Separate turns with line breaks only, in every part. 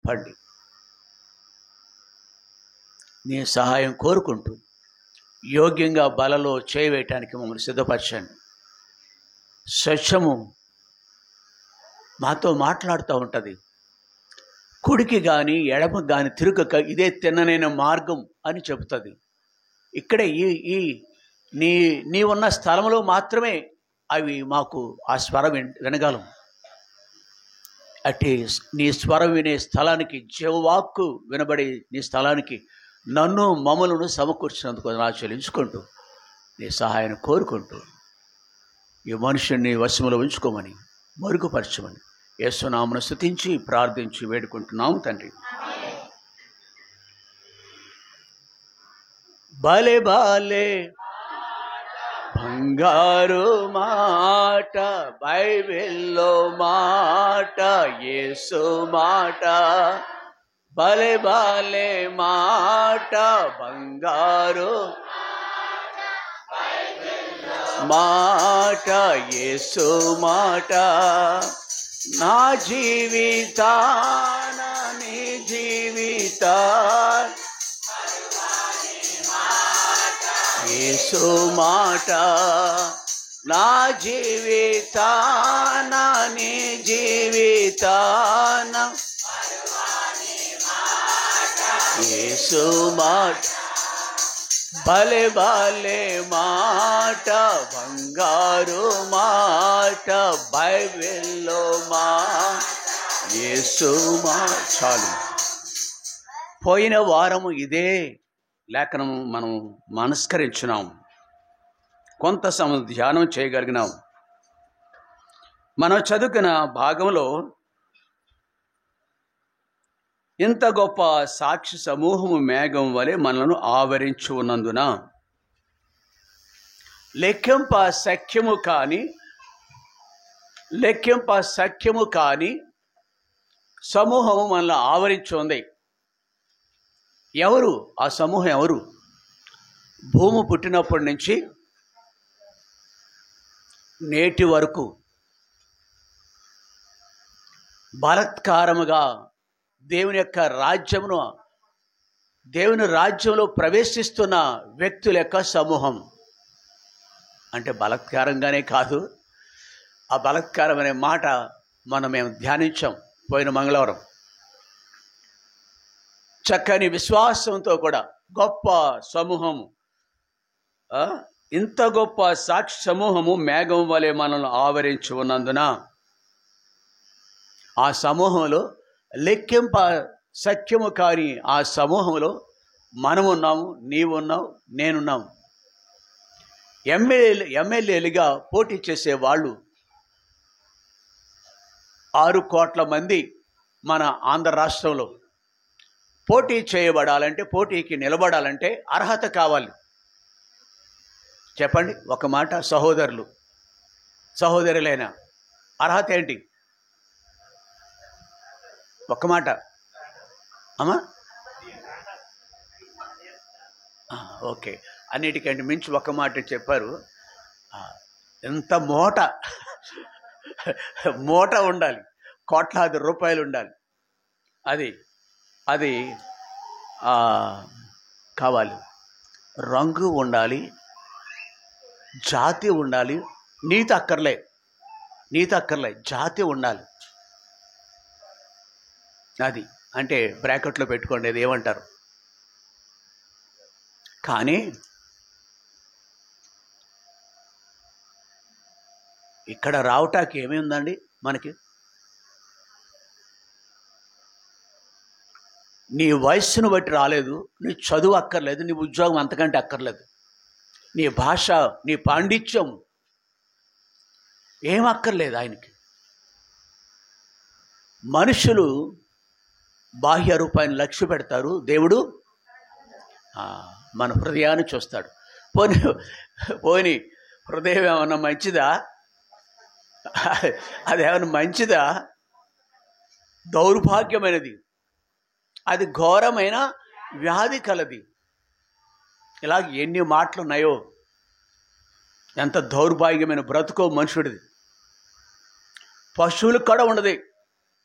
పండి. నీ సహాయం కోరుకుంటూ యోగ్యంగా బలలో చేయవేయటానికి మమ్మల్ని సిద్ధపరచండి. సత్యము మాతో మాట్లాడుతూ ఉంటుంది. కుడికి కానీ ఎడమకు కానీ తిరుగక ఇదే తిన్ననైన మార్గం అని చెబుతుంది. ఇక్కడే ఈ నీ ఉన్న స్థలంలో మాత్రమే అవి మాకు ఆ స్వరం వినగలం. అట్టి నీ స్వరం వినే స్థలానికి, జీవవాక్కు వినబడే నీ స్థలానికి నన్ను మమ్మలను సమకూర్చినందుకు నా చెల్లించుకుంటూ నీ సహాయాన్ని కోరుకుంటూ ఈ మనుషుని వశములో ఉంచుకోమని, మరుగుపరచమని యేసునామమును స్తుతించి ప్రార్థించి వేడుకుంటున్నాము తండ్రి. బాలే బాలే బంగారు మాట, బైబిల్లో మాట, యేసు మాట. భలే బాలే మాట, బంగారు మాట, యేసు మాట. నా జీవితాన నీ జీవితా యేసు మాట. నా జీవితాన నీ జీవితాన యేసు మాట. భలే భలే మాట, బంగారు మాట, బైబిల్లో మాట, యేసు మాట. చాలు. పోయిన వారము ఇదే లేఖనం మనం మనస్కరించున్నాం, కొంత సమయం ధ్యానం చేయగలిగినాం. మనం చదువుకున్న భాగంలో ఇంత గొప్ప సాక్షి సమూహము మేఘం వలె మనలను ఆవరించి ఉన్నందున లెక్కింప సఖ్యము కాని సమూహము మనల్ని ఆవరించి ఉంది. ఎవరు ఆ సమూహం? ఎవరు? భూమి పుట్టినప్పటి నుంచి నేటి వరకు బలాత్కారముగా దేవుని రాజ్యంలో ప్రవేశిస్తున్న వ్యక్తుల యొక్క సమూహం. అంటే బలాత్కారంగానే కాదు, ఆ బలాత్కారం అనే మాట మేము ధ్యానించాం పోయిన మంగళవారం. చక్కని విశ్వాసంతో కూడా గొప్ప సమూహము, ఇంత గొప్ప సాక్షి సమూహము మేఘం వలె మనల్ని ఆవరించి ఉన్నందున ఆ సమూహంలో లెక్కింప సఖ్యము కాని ఆ సమూహంలో మనమున్నాము, నీవున్నావు, నేనున్నాము. ఎమ్మెల్యేలుగా పోటీ చేసే వాళ్ళు 6 కోట్ల మంది మన ఆంధ్ర రాష్ట్రంలో పోటీ చేయబడాలంటే, పోటీకి నిలబడాలంటే అర్హత కావాలి. చెప్పండి ఒక మాట, సహోదరులైన అర్హత ఏంటి? ఒక్క మాట అమ్మా. ఓకే, అన్నిటికంటే మించి ఒక మాట చెప్పారు. ఎంత మూట ఉండాలి, కోట్లాది రూపాయలు ఉండాలి. అది కావాలి. రంగు ఉండాలి, జాతి ఉండాలి, నీతి అక్కర్లే, జాతి ఉండాలి. అది అంటే బ్రాకెట్లో పెట్టుకోండి, అది ఏమంటారు. కానీ ఇక్కడ రావటానికి ఏమీ ఉందండి మనకి? నీ వయస్సును బట్టి రాలేదు, నీ చదువు అక్కర్లేదు, నీ ఉద్యోగం అంతకంటే అక్కర్లేదు, నీ భాష, నీ పాండిత్యం ఏం అక్కర్లేదు ఆయనకి. మనుషులు బాహ్య రూపాన్ని లక్ష్య పెడతారు, దేవుడు మన హృదయాన్ని చూస్తాడు. పోని హృదయం ఏమన్నా మంచిదా? అదేమన్నా మంచిదా? దౌర్భాగ్యమైనది, అది ఘోరమైన వ్యాధి కలది. ఇలా ఎన్ని మాటలు ఉన్నాయో, ఎంత దౌర్భాగ్యమైన బ్రతుకో మనుషుడిది. పశువులకు కూడా ఉండదు,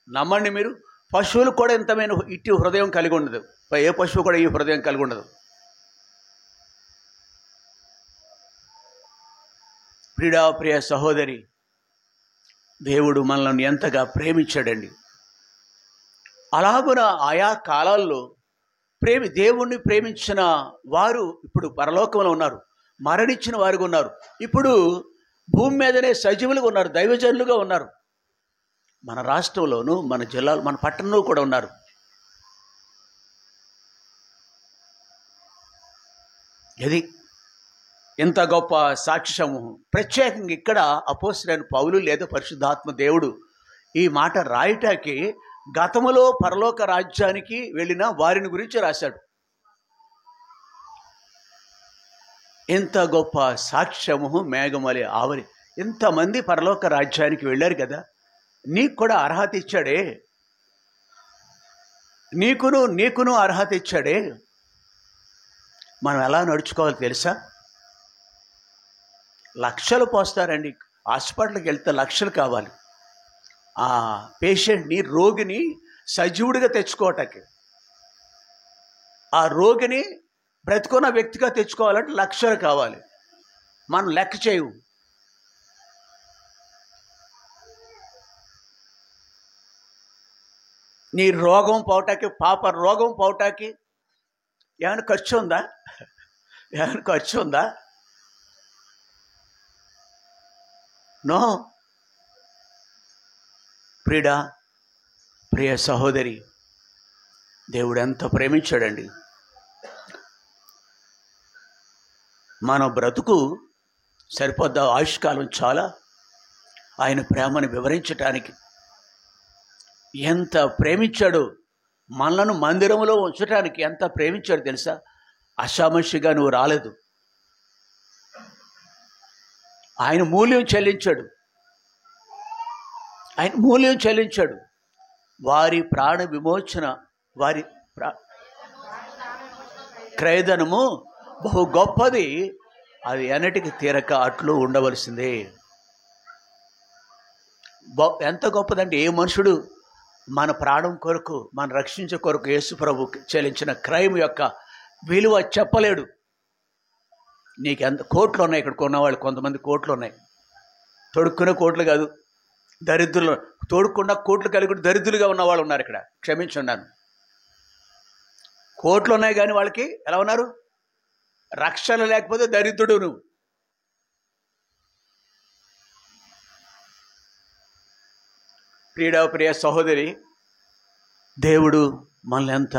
నమ్మండి మీరు. పశువులు కూడా ఇంతమైన ఇట్టి హృదయం కలిగి ఉండదు. ఏ పశువు కూడా ఈ హృదయం కలిగి ఉండదు. ప్రియ సహోదరి, దేవుడు మనల్ని ఎంతగా ప్రేమించాడండి. అలాగున ఆయా కాలాల్లో దేవుణ్ణి ప్రేమించిన వారు ఇప్పుడు పరలోకంలో ఉన్నారు, మరణించిన వారుగా ఉన్నారు, ఇప్పుడు భూమి మీదనే సజీవులుగా ఉన్నారు, దైవజనులుగా ఉన్నారు. మన రాష్ట్రంలోనూ, మన జిల్లాలో, మన పట్టణంలో కూడా ఉన్నారు. ఇది ఇంత గొప్ప సాక్షి సమూహం. ప్రత్యేకంగా ఇక్కడ అపోస్తలుడైన పౌలు లేదా పరిశుద్ధాత్మ దేవుడు ఈ మాట రాయటానికి గతములో పరలోక రాజ్యానికి వెళ్ళిన వారిని గురించి రాశాడు. ఇంత గొప్ప సాక్షి సమూహం మేఘమలి ఆవరి, ఇంతమంది పరలోక రాజ్యానికి వెళ్ళారు కదా, నీకు కూడా అర్హత ఇచ్చాడే, నీకును అర్హత ఇచ్చాడే. మనం ఎలా నడుచుకోవాలో తెలుసా? లక్షలు పోస్తారండి. హాస్పిటల్కి వెళ్తే లక్షలు కావాలి. ఆ పేషెంట్ని, రోగిని సజీవుడిగా తెచ్చుకోవటానికి, ఆ రోగిని బ్రతుకున్న వ్యక్తిగా తెచ్చుకోవాలంటే లక్షలు కావాలి. మనం లెక్క చేయము. నీ రోగం పోవటానికి, పాప రోగం పోవటానికి ఏమైనా ఖర్చు ఉందా? ఏమైనా ఖర్చు ఉందా? నో. ప్రియ సహోదరి, దేవుడు ఎంత ప్రేమించాడండి. మన బ్రతుకు సరిపోద్దా? ఆయుష్కాలం చాలా ఆయన ప్రేమను వివరించటానికి. ఎంత ప్రేమించాడు, మనలను మందిరంలో ఉంచడానికి ఎంత ప్రేమించాడు తెలుసా? అసామస్యగా నువ్వు రాలేదు. ఆయన మూల్యం చెల్లించాడు. వారి ప్రాణ విమోచన, వారి క్రయధనము బహు గొప్పది, అది ఎన్నటికి తీరక అట్లు ఉండవలసిందే. ఎంత గొప్పదంటే, ఏ మనుషుడు మన ప్రాణం కొరకు, మన రక్షించే కొరకు యేసు ప్రభు చెల్లించిన క్రయం యొక్క విలువ చెప్పలేడు. నీకు ఎంత కోట్లు ఉన్నాయి, ఇక్కడ కొన్నవాళ్ళు కొంతమంది కోట్లు ఉన్నాయి. తొడుక్కునే కోట్లు కాదు, దరిద్రులు. తోడుకుండా కోట్లు కలిగి దరిద్రులుగా ఉన్నవాళ్ళు ఉన్నారు ఇక్కడ. క్షమించున్నాను. కోట్లు ఉన్నాయి కానీ వాళ్ళకి ఎలా ఉన్నారు? రక్షణ లేకపోతే దరిద్రుడు నువ్వు. ప్రియ సహోదరి, దేవుడు మనల్ని ఎంత,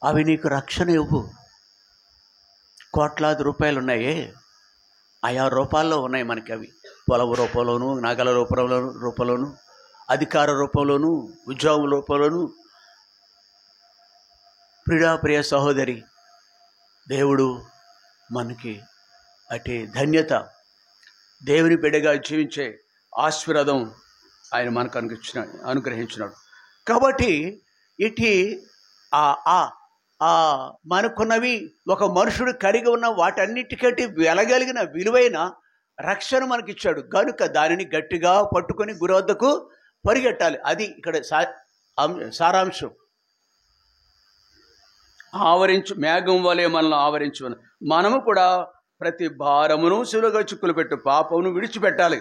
అవి నీకు రక్షణ ఇవ్వు. కోట్లాది రూపాయలు ఉన్నాయే, ఆయా రూపాల్లో ఉన్నాయి మనకి. అవి పొలం రూపంలోను, నగల రూపంలోను, అధికార రూపంలోను, ఉద్యోగం రూపంలోను. ప్రియ సహోదరి, దేవుడు మనకి అటు ధన్యత, దేవుని బిడ్డగా జీవించే ఆశీర్వాదం ఆయన మనకు అనుగ్రహించినాడు. కాబట్టి ఇటు మనకున్నవి, ఒక మనుషుడు కలిగి ఉన్న వాటన్నిటికంటే వెలగలిగిన విలువైన రక్షణ మనకిచ్చాడు. కనుక దానిని గట్టిగా పట్టుకొని గురి వద్దకు పరిగెట్టాలి. అది ఇక్కడ సారాంశం. మేఘం వలె మనల్ని ఆవరించు. మనము కూడా ప్రతి భారమును సులువుగా చిక్కులు పెట్టు పాపమును విడిచిపెట్టాలి.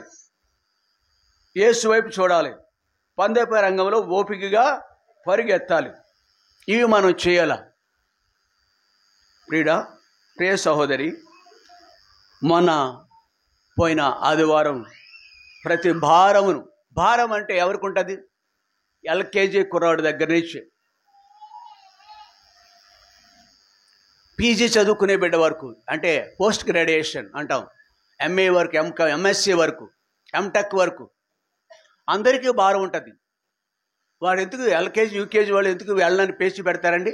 యేసు వైపు చూడాలి. పందెపై రంగంలో ఓపికగా పరిగెత్తాలి. ఇవి మనం చేయాల. ప్రియ సహోదరి, మొన్న పోయిన ఆదివారం ప్రతి భారం అంటే ఎవరికి ఉంటుంది? ఎల్కేజీ కుర్రాడు దగ్గర నుంచి పీజీ చదువుకునే బిడ్డ వరకు, అంటే పోస్ట్ గ్రాడ్యుయేషన్ అంటాం, ఎంఏ వరకు, ఎంఎస్సి వరకు, ఎంటెక్ వరకు అందరికీ భారం ఉంటుంది. వాడు ఎందుకు ఎల్కేజీ యూకేజీ వాళ్ళు ఎందుకు వెళ్ళని పేచి పెడతారండి?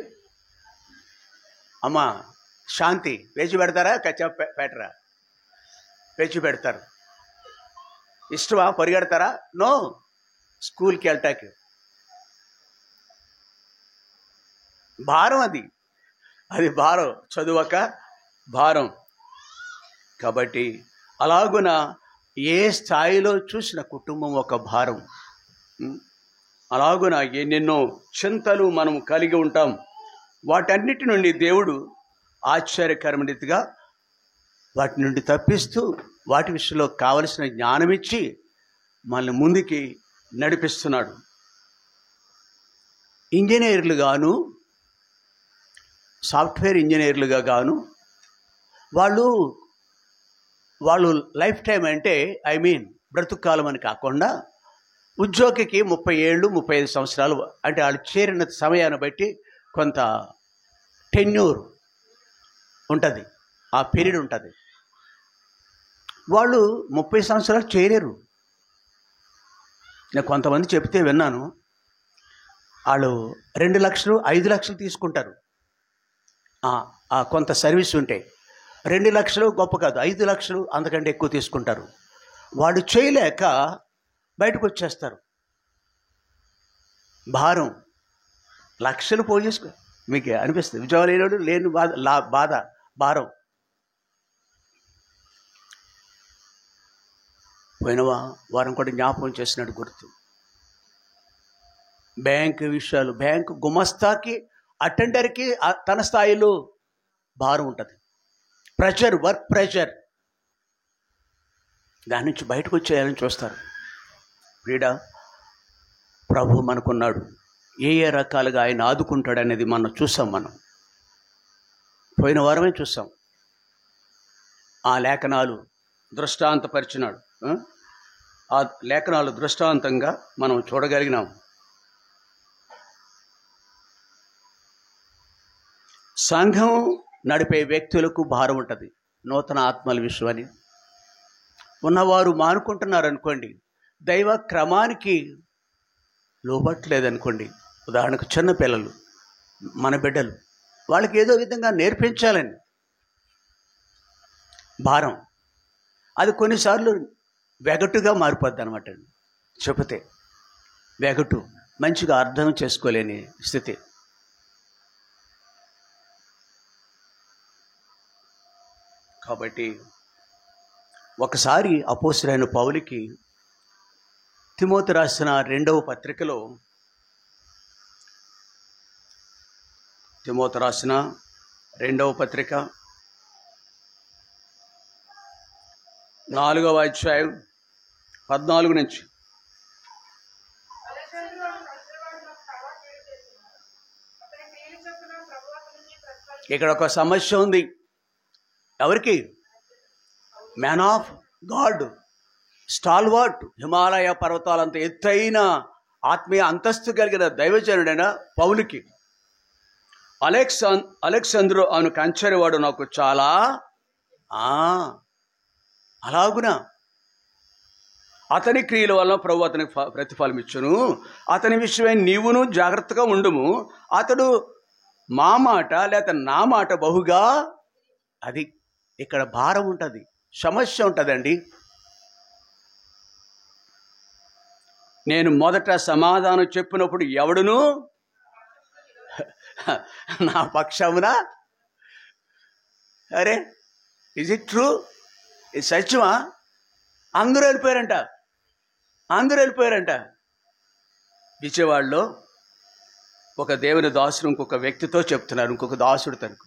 అమ్మా శాంతి, పేచి పెడతారా? పెట్టరా? పేచి పెడతారు. ఇష్టమా? పరిగెడతారా? నో. స్కూల్కి వెళ్ళటానికి భారం, అది భారం, చదువక భారం. కాబట్టి అలాగున ఏ స్థాయిలో చూసిన కుటుంబం ఒక భారం.
అలాగున ఎన్నెన్నో చింతలు మనం కలిగి ఉంటాం. వాటన్నిటి నుండి దేవుడు ఆశ్చర్యకరమైన రీతిగా వాటి నుండి తప్పిస్తూ వాటి విషయంలో కావలసిన జ్ఞానం ఇచ్చి మనల్ని ముందుకి నడిపిస్తున్నాడు. ఇంజనీర్లు గాను, సాఫ్ట్వేర్ ఇంజనీర్లుగా గాను వాళ్ళు లైఫ్ టైం అంటే బ్రతుకాలం అని కాకుండా ఉద్యోగికి 30 ఏళ్ళు 35 సంవత్సరాలు అంటే వాళ్ళు చేరిన సమయాన్ని బట్టి కొంత టెన్యూర్ ఉంటుంది, ఆ పీరియడ్ ఉంటుంది. వాళ్ళు 30 సంవత్సరాలు చేరారు. నేను కొంతమంది చెప్తే విన్నాను, వాళ్ళు 2 లక్షలు 5 లక్షలు తీసుకుంటారు. కొంత సర్వీస్ ఉంటే 2 లక్షలు గొప్ప కాదు, 5 లక్షలు అంతకంటే ఎక్కువ తీసుకుంటారు. వాడు చేయలేక బయటకు వచ్చేస్తారు. భారం లక్షలు పోయేసుకో, మీకు అనిపిస్తుంది విజయవాడ లేని బాధ భారం. పోయిన వారం కూడా జ్ఞాపకం చేసినట్టు గుర్తు. బ్యాంకు విషయాలు, బ్యాంకు గుమస్తాకి అటెండర్కి తన స్థాయిలో భారం ఉంటుంది. ప్రెషర్, వర్క్ ప్రెషర్, దాని నుంచి బయటకు వచ్చేయాలని చూస్తారు. వీడ ప్రభు మనకున్నాడు, ఏ రకాలుగా ఆయన ఆదుకుంటాడు అనేది మనం చూసాం. మనం పోయిన వారమే చూసాం. ఆ లేఖనాలు దృష్టాంతపరిచినాడు. ఆ లేఖనాలు దృష్టాంతంగా మనం చూడగలిగినాం. సంఘం నడిపే వ్యక్తులకు భారం ఉంటుంది. నూతన ఆత్మల విషయమని ఉన్నవారు మానుకుంటున్నారనుకోండి, దైవ క్రమానికి లోబట్టలేదనుకోండి. ఉదాహరణకు చిన్నపిల్లలు, మన బిడ్డలు, వాళ్ళకి ఏదో విధంగా నేర్పించాలని భారం. అది కొన్నిసార్లు వెగటుగా మారిపోద్ది అనమాట. చెబితే వెగటు, మంచిగా అర్థం చేసుకోలేని స్థితి. కాబట్టి ఒకసారి అపోస్తలుడైన పౌలుకి తిమోతి రాసిన 2వ పత్రికలో, తిమోతి రాసిన 2వ పత్రిక 4వ అధ్యాయం 14 నుంచి, ఇక్కడ ఒక సమస్య ఉంది. ఎవరికి? Man of god, stalwart, Himalaya పర్వతాలంత ఎత్తైన ఆత్మీయ అంతస్తు కలిగిన దైవజనుడైన పౌలుకి, అలెగ్జాంద్రు అను కంచెరివాడు నాకు చాలా అలాగునా అతని క్రియల వల్ల ప్రభు అతనికి ప్రతిఫలం ఇచ్చును. అతని విషయమై నీవును జాగ్రత్తగా ఉండుము. అతడు మా మాట లేక నా మాట బహుగా, అది ఇక్కడ భారం ఉంటుంది, సమస్య ఉంటుందండి. నేను మొదట సమాధానం చెప్పినప్పుడు ఎవడును నా పక్షమున, అరే ఇజ్ ఇట్ ట్రూ, ఇది సత్యమా? అందరూ వెళ్ళిపోయారంట. విజయవాడలో ఒక దేవుని దాసుడు ఇంకొక వ్యక్తితో చెప్తున్నారు. ఇంకొక దాసుడు తనకు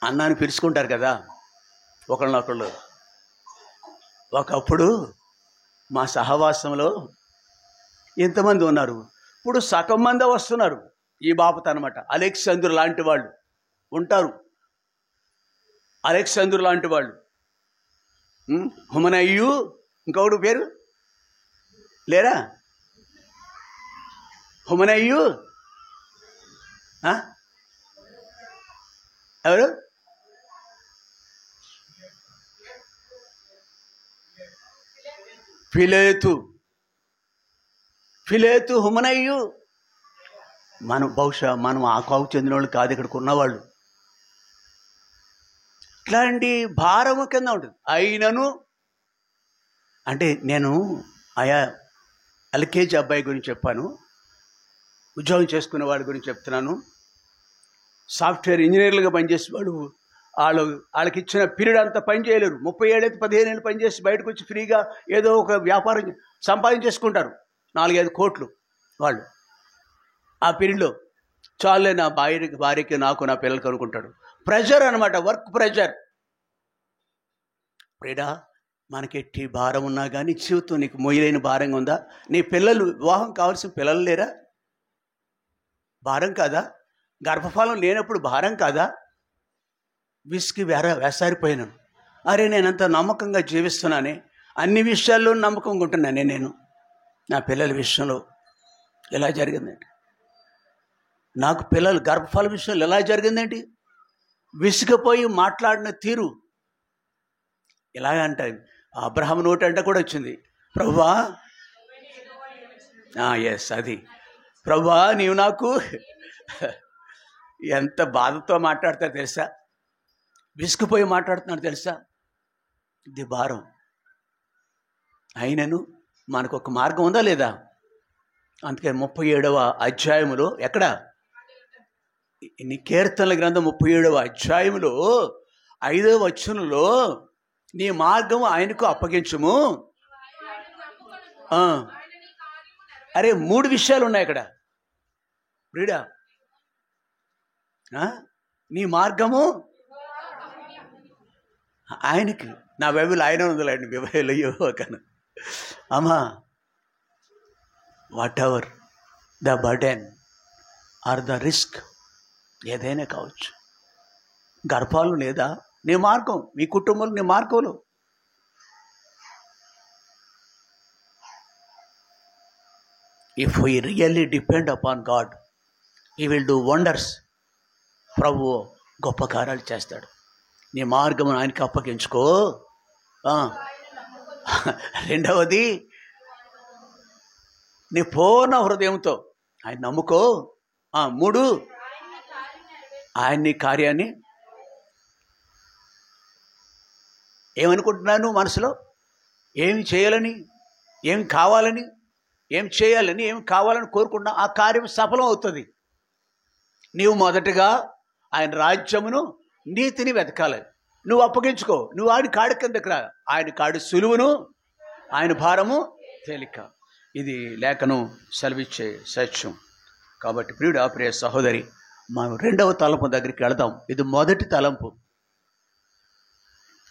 అన్నాని పిలుచుకుంటారు కదా ఒకళ్ళనొకళ్ళు. ఒకప్పుడు మా సహవాసంలో ఎంతమంది ఉన్నారు, ఇప్పుడు సగం మంది వస్తున్నారు. ఈ బాపత అనమాట. అలెగ్జాంద్రు లాంటి వాళ్ళు ఉంటారు. అలెగ్జాంద్రు లాంటి వాళ్ళు, హుమనయ్యు, ఇంకొకటి పేరు లేరా? హుమనయ్యు ఎవరు? ఫిలేతు, హుమనయ్యు. బహుశా మనం ఆ కాకు చెందిన వాళ్ళు కాదు ఇక్కడికి ఉన్నవాళ్ళు. ఇట్లాంటి భారము కింద ఉంటుంది. అయినను అంటే నేను ఎల్కేజీ అబ్బాయి గురించి చెప్పాను, ఉద్యోగం చేసుకునే వాడి గురించి చెప్తున్నాను. సాఫ్ట్వేర్ ఇంజనీర్లుగా పనిచేసేవాడు, వాళ్ళకి ఇచ్చిన పీరియడ్ అంతా పని చేయలేరు. 30 ఏళ్ళు 15 ఏళ్ళు పనిచేసి బయటకు వచ్చి ఫ్రీగా ఏదో ఒక వ్యాపారం సంపాదించేసుకుంటారు. 4-5 కోట్లు వాళ్ళు ఆ పీరియడ్లో. చాలే నా భార్యకి నాకు నా పిల్లలకి అనుకుంటాడు. ప్రెషర్ అనమాట, వర్క్ ప్రెషర్. ప్రియుడా, మనకెట్టి భారం ఉన్నా కానీ జీవితం నీకు మొయ్యలేని భారంగా ఉందా? నీ పిల్లలు, వివాహం కావాల్సిన పిల్లలు లేరా? భారం కాదా? గర్భఫలం లేనప్పుడు భారం కాదా? విసికి వేసారిపోయినాను. అరే, నేనంత నమ్మకంగా జీవిస్తున్నానే, అన్ని విషయాల్లో నమ్మకంగా ఉంటున్నానే నేను. నా పిల్లల విషయంలో ఎలా జరిగిందండి? నాకు పిల్లలు గర్భఫల విషయంలో ఎలా జరిగిందండి? విసిగిపోయి మాట్లాడిన తీరు ఇలాగంట. అబ్రహాము నోటంట కూడా వచ్చింది, ప్రభువా, ఎస్ అది, ప్రభువా నీవు నాకు ఎంత బాధతో మాట్లాడతారు తెలుసా? విసిగిపోయి మాట్లాడుతున్నాడు తెలుసా? ఇది భారం. అయినను మనకు ఒక మార్గం ఉందా లేదా? అందుకే 37వ అధ్యాయములో, ఎక్కడ? నీ కీర్తనల గ్రంథం 37వ అధ్యాయములో 5వ వచనంలో, నీ మార్గం ఆయనకు అప్పగించుము. అరే, 3 విషయాలు ఉన్నాయి అక్కడ ప్రియుడా. నీ మార్గము ఆయనకి. నా బైబిల్ ఆయన ఉందిలేండి, బైబిల్ అయ్యోకను. అమ్మా, whatever the burden or the risk, ఏదైనా కావచ్చు. గర్భాలు లేదా? నీ మార్గం, మీ కుటుంబంలో నీ మార్గంలో. If we really depend upon God, he will do wonders. ప్రభువు గొప్ప కార్యాలు చేస్తాడు. నీ మార్గం ఆయనకి అప్పగించుకో. రెండవది, నీ పూర్ణ హృదయంతో ఆయన నమ్ముకో. 3, ఆయన నీ కార్యాన్ని ఏమనుకుంటున్నాను మనసులో? ఏమి చేయాలని, ఏం కావాలని, ఏం చేయాలని, ఏం కావాలని కోరుకుంటున్నా, ఆ కార్యం సఫలం అవుతుంది. నీవు మొదటగా ఆయన రాజ్యమును, నీతిని వెతకాలి. నువ్వు అప్పగించుకో. నువ్వు ఆయన కాడి కిందకి రా. ఆయన కాడి సులువును, ఆయన భారము తేలిక. ఇది లేఖనం సెలవిచ్చే సత్యం. కాబట్టి ప్రియుడా, ప్రియ సహోదరి, మనం 2వ తలంపు దగ్గరికి వెళదాం. ఇది మొదటి తలంపు.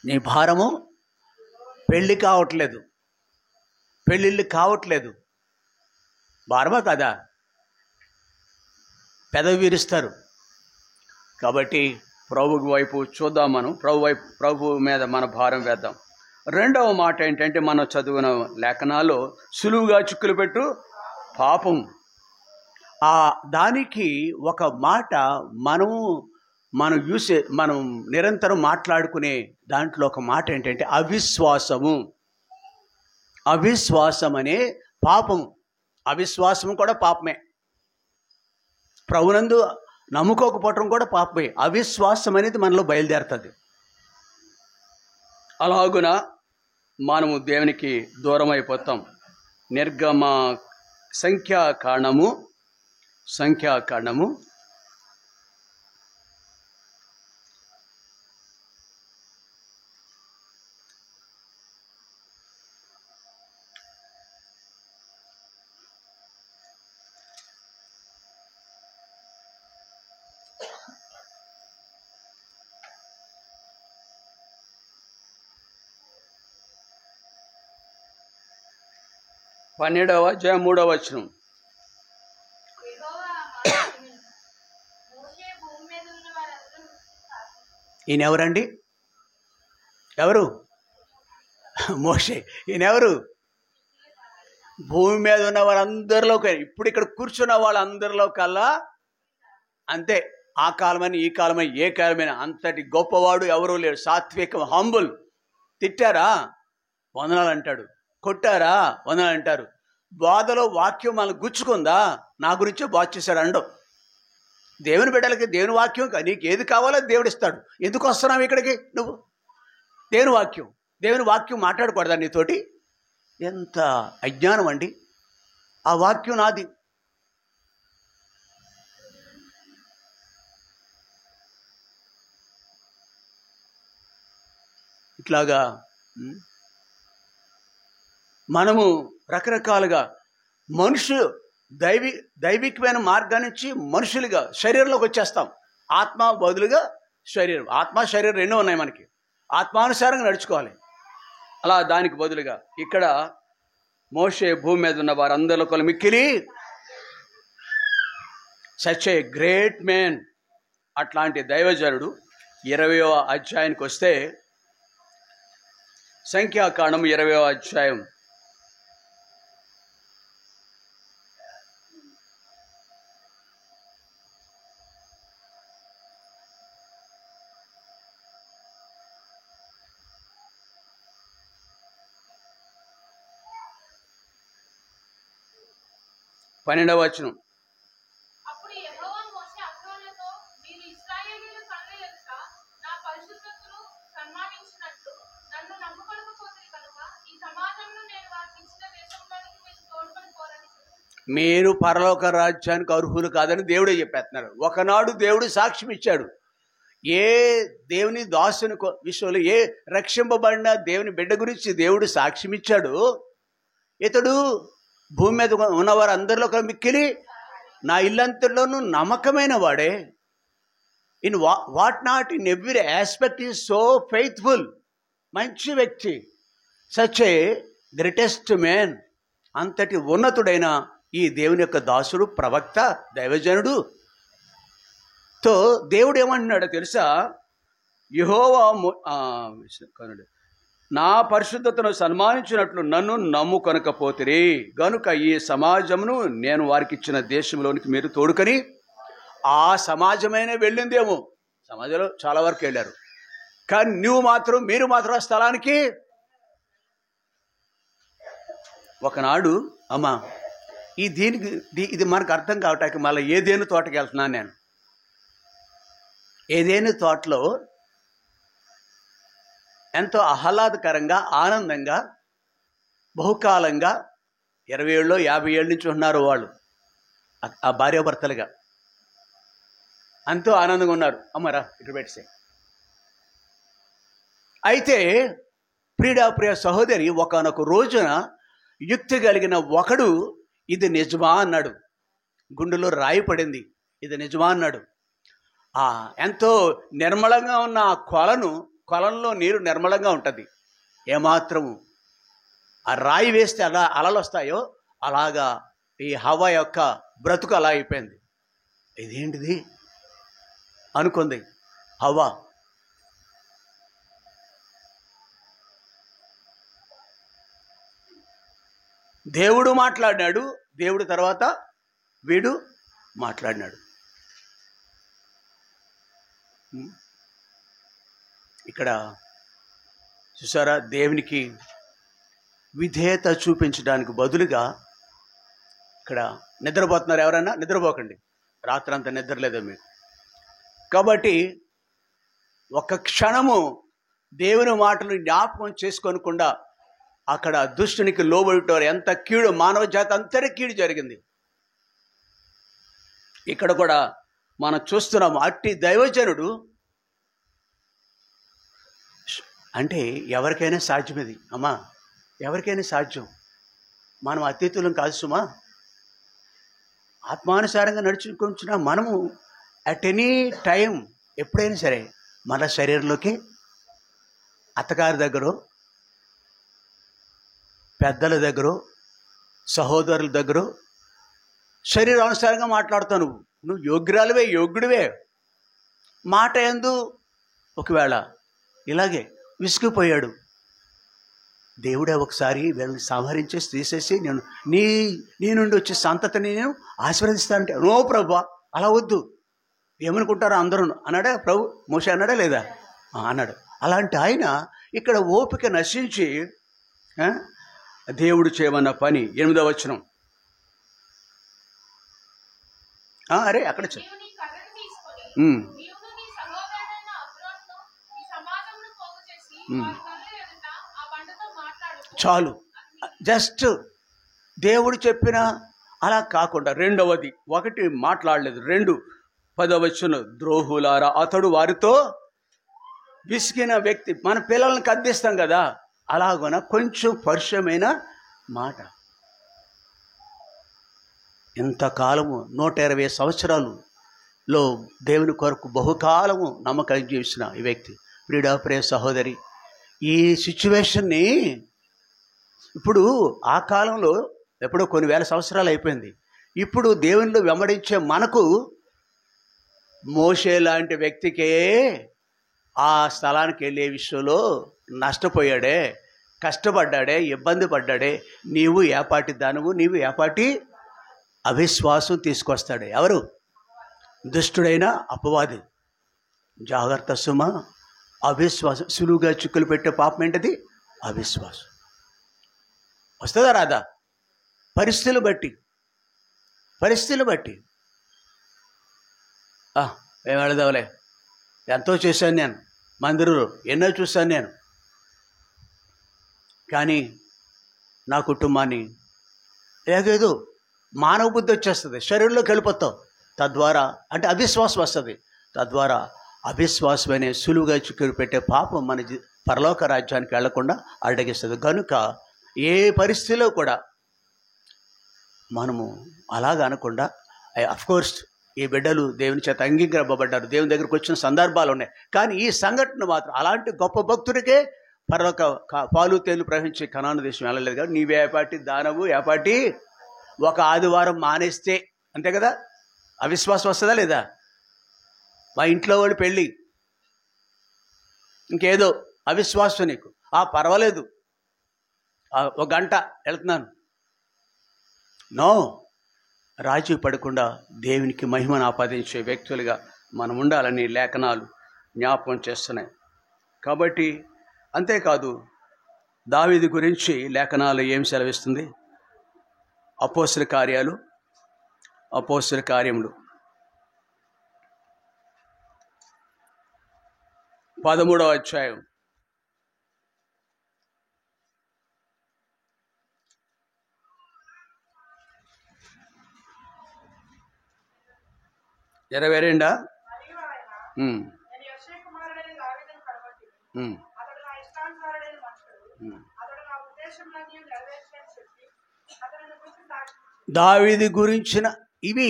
నీ భారము పెళ్ళి కావట్లేదు, పెళ్ళిళ్ళు కావట్లేదు. భారమా కదా? పెదవి విరుస్తారు. కాబట్టి ప్రభు వైపు చూద్దాం. మనం ప్రభు మీద మన భారం వేద్దాం. 2వ మాట ఏంటంటే, మనం చదివిన లేఖనాల్లో సులువుగా చిక్కులు పెట్టు పాపం. దానికి ఒక మాట మనం నిరంతరం మాట్లాడుకునే దాంట్లో ఒక మాట ఏంటంటే అవిశ్వాసము. అవిశ్వాసం అనే పాపము. అవిశ్వాసము కూడా పాపమే. ప్రభునందు నమ్ముకోకపోవటం కూడా పాపమే. అవిశ్వాసం అనేది మనలో బయలుదేరుతుంది. అలాగున మనము దేవునికి దూరం అయిపోతాం. నిర్గమ సంఖ్యాకాండము 12వ అధ్యాయం 3వ వచనం. ఈయన ఎవరండి? ఎవరు? మోషే. ఈయనెవరు? భూమి మీద ఉన్న వాళ్ళందరిలో, ఇప్పుడు ఇక్కడ కూర్చున్న వాళ్ళందరిలో కల్లా అంతే. ఆ కాలమని ఈ కాలమని ఏ కాలమైనా అంతటి గొప్పవాడు ఎవరూ లేడు. సాత్వికం, హంబుల్. తిట్టారా వందనాలు అంటాడు, కొట్టారా వందనాలు అంటారు. బాధలో వాక్యం మనకు గుచ్చుకుందా, నా గురించే బాధ చేశాడు అండవు. దేవుని బిడ్డలకి దేవుని వాక్యం నీకు ఏది కావాలో దేవుడు ఇస్తాడు. ఎందుకు వస్తున్నావు ఇక్కడికి? నువ్వు దేవుని వాక్యం మాట్లాడకూడదా నీతోటి? ఎంత అజ్ఞానం అండి. ఆ వాక్యం నాది. ఇట్లాగా మనము రకరకాలుగా దైవికమైన మార్గం నుంచి మనుషులుగా శరీరంలోకి వచ్చేస్తాం. ఆత్మ బదులుగా శరీరం. ఆత్మ శరీరం రెండూ ఉన్నాయి మనకి. ఆత్మానుసారంగా నడుచుకోవాలి. అలా దానికి బదులుగా ఇక్కడ మోషే భూమి మీద ఉన్న వారందరిలో కొల మిక్కిలి సచ్ ఏ గ్రేట్ మ్యాన్. అట్లాంటి దైవజనుడు 20వ అధ్యాయానికి వస్తే, సంఖ్యాకాండం 20వ అధ్యాయం 12వ వచనం.
అప్పుడు యెహోవా మోషే అహరోనుతో, మీరు ఇశ్రాయేలీయుల కన్నుల ఎదుట నా పరిశుద్ధతను సన్మానించినట్లు నన్ను నమ్ముకొనకపోతిరి కనుక ఈ సమాజంలో నేను వారికి ఇచ్చిన దేశంలోనికి మీరు తోడుకొని పోరని చెప్పారు.
మీరు పరలోక రాజ్యానికి అర్హులు కాదని దేవుడే చెప్పేస్తున్నారు. ఒకనాడు దేవుడు సాక్ష్యం ఇచ్చాడు. ఏ దేవుని దాసుని విషయంలో, ఏ రక్షింపబడిన దేవుని బిడ్డ గురించి దేవుడు సాక్ష్యం ఇచ్చాడు. ఇతడు భూమి మీద ఉన్నవారు అందరిలో ఒక మిక్కిలి నా ఇల్లంతలోనూ నమ్మకమైన వాడే. In what not in every aspect is so faithful. మంచి వ్యక్తి. Such a greatest man. అంతటి ఉన్నతుడైన ఈ దేవుని యొక్క దాసుడు, ప్రవక్త, దైవజనుడు తో దేవుడు ఏమంటున్నాడో తెలుసా? యెహోవా నా పరిశుద్ధతను సన్మానించినట్లు నన్ను నమ్ముకొనకపోతిరి గనుక ఈ సమాజమును నేను వారికి ఇచ్చిన దేశంలోనికి మీరు తోడుకొని. ఆ సమాజమైన వెళ్ళిందేమో, సమాజంలో చాలా వరకు వెళ్ళారు, కానీ మీరు మాత్రం ఆ స్థలానికి. ఒకనాడు అమ్మా ఇది మనకు అర్థం కావటానికి మళ్ళీ ఏదేను తోటకి వెళ్తున్నాను నేను. ఏదేను తోటలో ఎంతో ఆహ్లాదకరంగా, ఆనందంగా, బహుకాలంగా 20 ఏళ్ళు 50 ఏళ్ళ నుంచి ఉన్నారు వాళ్ళు, ఆ భార్యాభర్తలుగా ఎంతో ఆనందంగా ఉన్నారు. అమ్మరా ఇటు పెట్టే. అయితే ప్రియ సహోదరి, ఒకనొక రోజున యుక్తి కలిగిన ఒకడు ఇది నిజమా అన్నాడు. గుండెలో రాయి పడింది. ఇది నిజమా అన్నాడు. ఎంతో నిర్మలంగా ఉన్న ఆ కొలంలో నీరు నిర్మలంగా ఉంటుంది. ఏమాత్రము ఆ రాయి వేస్తే అలలు వస్తాయో అలాగా ఈ హవ్వ యొక్క బ్రతుకు అలా అయిపోయింది. ఇదేంటిది అనుకుంది హవ్వ. దేవుడు మాట్లాడినాడు. దేవుడు తర్వాత వీడు మాట్లాడినాడు. ఇక్కడ చూసారా, దేవునికి విధేయత చూపించడానికి బదులుగా ఇక్కడ నిద్రపోతున్నారు. ఎవరైనా నిద్రపోకండి, రాత్రి అంతా నిద్రలేదో మీకు. కాబట్టి ఒక క్షణము దేవుని మాటలు జ్ఞాపకం చేసుకోనకుండా అక్కడ దుష్టునికి లోబడిటారు. ఎంత కీడు, మానవ జాతి అంతటి కీడు జరిగింది. ఇక్కడ కూడా మనం చూస్తున్నాము. అట్టి దైవజనుడు అంటే ఎవరికైనా సాధ్యం. ఇది అమ్మా, ఎవరికైనా సాధ్యం. మనం అతీతులం కాదు సుమా. ఆత్మానుసారంగా నడుచుకుంటున్నా మనము అట్ ఎనీ టైం, ఎప్పుడైనా సరే మన శరీరంలోకి అత్తగారి దగ్గర, పెద్దల దగ్గర, సహోదరుల దగ్గర శరీరానుసారంగా మాట్లాడుతావు. నువ్వు యోగ్యురాలువే, యోగ్యుడివే. మాట యందు ఒకవేళ ఇలాగే విసిగిపోయాడు, దేవుడే ఒకసారి వీళ్ళని సంహరించేసి తీసేసి నీ నుండి వచ్చే సంతతిని నేను ఆశీర్వదిస్తానంటే, నో ప్రభా అలా వద్దు, ఏమనుకుంటారో అందరూ అన్నాడా ప్రభు. మోషే అన్నాడా లేదా? అన్నాడు. అలాంటి ఆయన ఇక్కడ ఓపిక నశించి దేవుడు చేయమన్న పని 8వ వచనం. అరే అక్కడ చాలు. జస్ట్ దేవుడు చెప్పిన అలా కాకుండా రెండవది, ఒకటి మాట్లాడలేదు, 2 10వ వచనం. ద్రోహులారా, అతడు వారితో విసిగిన వ్యక్తి. మన పిల్లల్ని కద్దిస్తాం కదా, అలాగున కొంచెం పరుషమైన మాట. ఇంతకాలము 120 సంవత్సరాలులో దేవుని కొరకు బహుకాలము నమ్మకం జీవించిన ఈ వ్యక్తి, ప్రియ సహోదరి, ఈ సిచ్యువేషన్ని ఇప్పుడు ఆ కాలంలో ఎప్పుడో కొన్ని వేల సంవత్సరాలు అయిపోయింది. ఇప్పుడు దేవునిలో వెంబడించే మనకు మోషే లాంటి వ్యక్తికే ఆ స్థలానికి వెళ్ళే విషయంలో నష్టపోయాడే, కష్టపడ్డాడే, ఇబ్బంది పడ్డాడే. నీవు ఏపాటి దానవు, నీవు ఏపాటి అవిశ్వాసం తీసుకొస్తాడే. ఎవరు? దుష్టుడైన అపవాది. జాగ్రత్త సుమ. అవిశ్వాసం సులువుగా చిక్కులు పెట్టే పాపం ఏంటది? అవిశ్వాసం. వస్తుందా రాదా? పరిస్థితులు బట్టి ఏం వెళదావులే, ఎంతో చేశాను నేను, మందిరంలో ఎన్నో చూశాను నేను, కానీ నా కుటుంబాన్ని ఏదో మానవ బుద్ధి వచ్చేస్తుంది, శరీరంలోకి వెళ్ళిపోతావు. తద్వారా అంటే అవిశ్వాసం వస్తుంది. తద్వారా అవిశ్వాసమనే సులువుగా చిక్కులు పెట్టే పాపం మన పరలోక రాజ్యానికి వెళ్లకుండా అడ్డగిస్తుంది. కనుక ఏ పరిస్థితిలో కూడా మనము అలాగ అనకుండా, అఫ్కోర్స్ ఈ బిడ్డలు దేవుని చేత అంగీకరింపబడ్డారు, దేవుని దగ్గరికి వచ్చిన సందర్భాలు ఉన్నాయి. కానీ ఈ సంఘటన మాత్రం అలాంటి గొప్ప భక్తుడికే పరలోక పాలు తేలు ప్రవహించే కనాను దేశం వెళ్ళలేదు. కాబట్టి నీవే ఏపాటి దానవు, ఏపాటి ఒక ఆదివారం మానేస్తే అంతే కదా, అవిశ్వాసం వస్తుందా లేదా? మా ఇంట్లో వాళ్ళు పెళ్ళి, ఇంకేదో అవిశ్వాసం నీకు, పర్వాలేదు ఒక గంట వెళ్తున్నాను. నో, రాజీ పడకుండా దేవునికి మహిమను ఆపాదించే వ్యక్తులుగా మనం ఉండాలని లేఖనాలు జ్ఞాపకం చేస్తున్నాయి. కాబట్టి అంతేకాదు, దావీదు గురించి లేఖనాలు ఏం సెలవిస్తుంది? అపోస్తల కార్యములు 13వ అధ్యాయం 22. దావీదు గురించిన ఇవి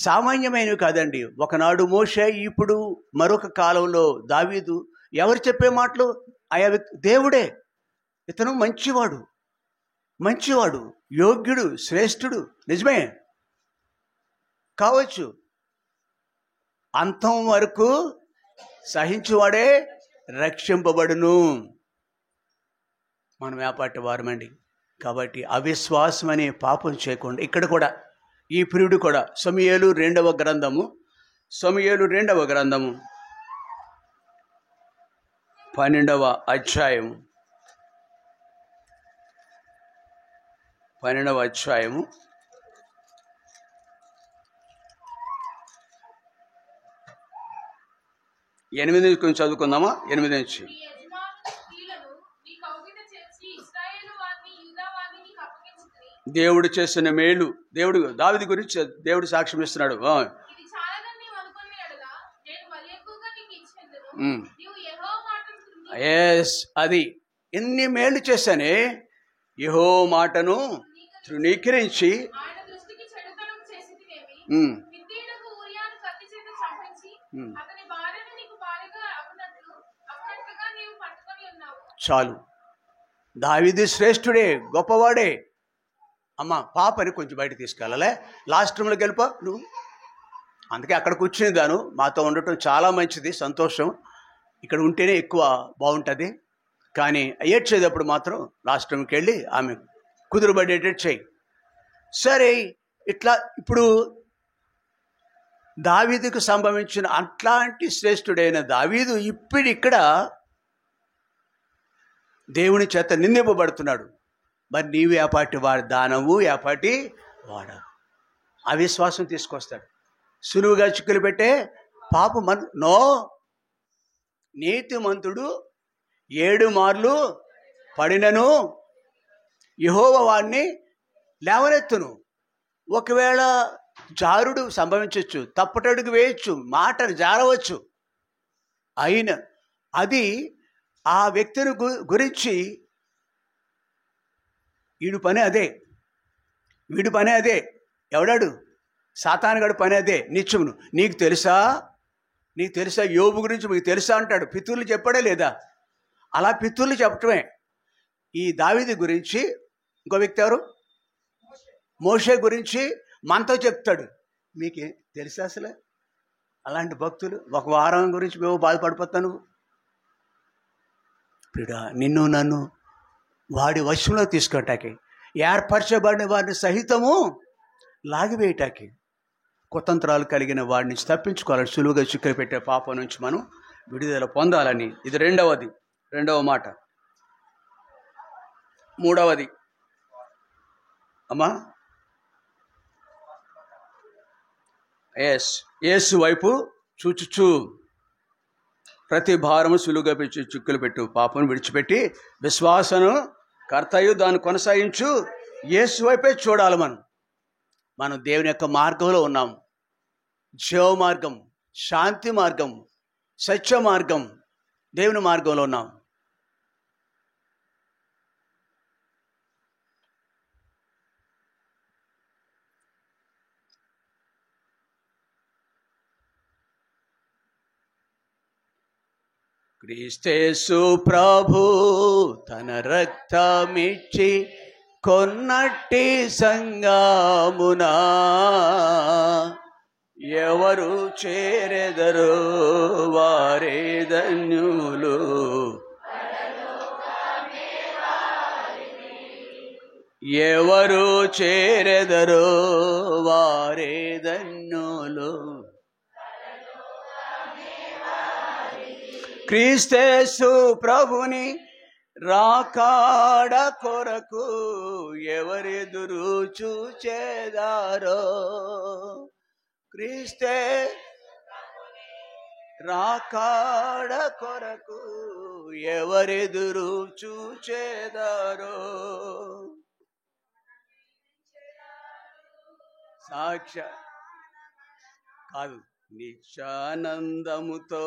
సామాన్యమైనవి కాదండి. ఒకనాడు మోషే, ఇప్పుడు మరొక కాలంలో దావీదు. ఎవరు చెప్పే మాటలు? ఆయా దేవుడే. ఇతను మంచివాడు, యోగ్యుడు, శ్రేష్ఠుడు, నిజమే కావచ్చు. అంతం వరకు సహించువాడే రక్షింపబడును. మనం ఏపాటి వారమండి. కాబట్టి అవిశ్వాసం అనే పాపం చేయకుండా ఇక్కడ కూడా ఈ ప్రియుడు కూడా సమూయేలు 2వ గ్రంథము 12వ అధ్యాయము 8 కొంచెం చదువుకుందామా? 8 నుంచి. దేవుడు చేసిన మేలు, దేవుడు దావీదు గురించి దేవుడు సాక్ష్యం ఇస్తున్నాడు. అది ఎన్ని మేలు చేశానే, యెహోవా మాటను తృణీకరించి చాలు. దావీదు శ్రేష్ఠుడే, గొప్పవాడే. అమ్మ పాపని కొంచెం బయట తీసుకెళ్ళాలే, లాస్ట్ రూమ్లోకి వెళ్ళిపో నువ్వు. అందుకే అక్కడ కూర్చుని దాను మాతో ఉండటం చాలా మంచిది, సంతోషం. ఇక్కడ ఉంటేనే ఎక్కువ బాగుంటుంది. కానీ ఏడ్చేటప్పుడు మాత్రం లాస్ట్ రూమ్కి వెళ్ళి ఆమె కుదురుబడేటట్టు చెయ్యి. సరే, ఇట్లా ఇప్పుడు దావీదుకు సంభవించిన అట్లాంటి శ్రేష్ఠుడైన దావీదు ఇప్పుడు ఇక్కడ దేవుని చేత నిందింపబడుతున్నాడు. మరి నీవు ఏపాటి వాడు దానవు, ఏపాటి వాడ. అవిశ్వాసం తీసుకొస్తాడు, సులువుగా చిక్కులు పెట్టే పాపం. నో, నీతిమంతుడు 7 మార్లు పడినను యెహోవా వాడిని లేవనెత్తును. ఒకవేళ జారుడు సంభవించవచ్చు, తప్పటడుగు వేయచ్చు, మాటను జారవచ్చు. అయిన అది ఆ వ్యక్తిని గురించి వీడి పని అదే. ఎవడాడు? సాతానుగాడి పని అదే నిత్యమును. నీకు తెలుసా యోబు గురించి మీకు తెలుసా అంటాడు. పితరులు చెప్పాడే లేదా? అలా పితరులు చెప్పటమే. ఈ దావీదు గురించి ఇంకో వ్యక్తి ఎవరు? మోషే గురించి మనతో చెప్తాడు. మీకు తెలుసా అసలు? అలాంటి భక్తులు ఒక వారం గురించి మేము బాధపడిపోతాను. ప్రియుడా, నిన్ను నన్ను వాడి వశంలో తీసుకోవటానికి, ఏర్పరచబడిన వాడిని సహితము లాగివేయటానికి, కుతంత్రాలు కలిగిన వాడిని తప్పించుకోవాలని, సులువుగా చిక్కులు పెట్టే పాపం నుంచి మనం విడుదల పొందాలని. ఇది రెండవ మాట. మూడవది అమ్మా, యేసు వైపు చూచుచు ప్రతి భారము సులువుగా పెట్టి చిక్కులు పెట్టు పాపను విడిచిపెట్టి విశ్వాసను కర్తయు దాన్ని కొనసాగించు యేసు వైపే చూడాలి. మనం దేవుని యొక్క మార్గంలో ఉన్నాం. జీవ మార్గం, శాంతి మార్గం, సత్య మార్గం, దేవుని మార్గంలో ఉన్నాం. క్రీస్తేసు ప్రభు తన రక్తమిచ్చి కొన్నట్టి సంగమునా ఎవరు చేరెదరు వారే ధన్యులు. ఎవరు చేరెదరు వారే ధన్యులు. క్రీస్తేసు ప్రభుని రాకాడ కొరకు ఎవరెదురు చూచేదారో. క్రీస్తే రాకాడ కొరకు ఎవరెదురు చూచేదారో. సాక్ష కాదు, నిత్యానందముతో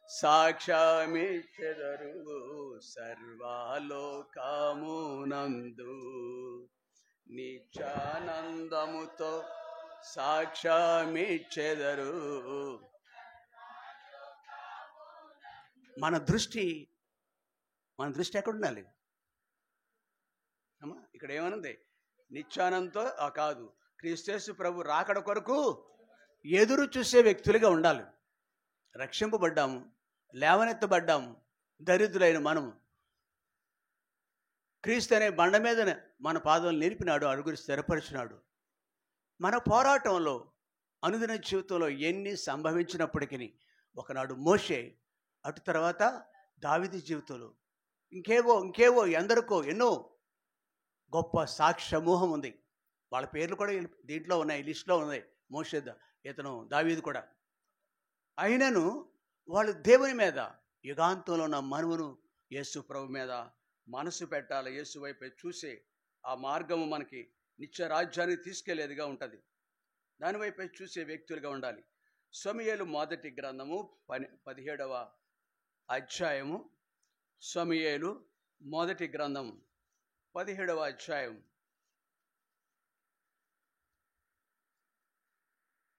సాక్ష్యమిచ్చెదరు సర్వలోకమునందు. నిత్యానందముతో సాక్ష్యమిచ్చెదరు. మన దృష్టి ఎక్కడ ఉండాలి అమ్మా? ఇక్కడ ఏమనుంది? నిత్యానందంతో కాదు, క్రీస్తు ప్రభు రాకడ కొరకు ఎదురు చూసే వ్యక్తులుగా ఉండాలి. రక్షింపబడ్డాము, లేవనెత్తబడ్డాము. దరిద్రులైన మనము క్రీస్తు అనే బండ మీద మన పాదాలు నిలిపినాడు, అడుగులు స్థిరపరిచినాడు. మన పోరాటంలో అనుదిన జీవితంలో ఎన్ని సంభవించినప్పటికీ ఒకనాడు మోషే, అటు తర్వాత దావీదు జీవితంలో ఇంకేవో ఎందరికో ఎన్నో గొప్ప సాక్షి సమూహం ఉంది. వాళ్ళ పేర్లు కూడా దీంట్లో ఉన్నాయి, లిస్టులో ఉన్నాయి. మోషే, ఇతను దావీదు కూడా. అయినను వాళ్ళు దేవుని మీద, యుగాంతంలో ఉన్న మనవును యేసు ప్రభు మీద మనసు పెట్టాలి. యేసు వైపే చూసే ఆ మార్గము మనకి నిత్య రాజ్యానికి తీసుకెళ్లేదిగా ఉంటుంది. దానివైపే చూసే వ్యక్తులుగా ఉండాలి. సమూయేలు మొదటి గ్రంథము 17వ అధ్యాయము. సమూయేలు మొదటి గ్రంథం 17వ అధ్యాయం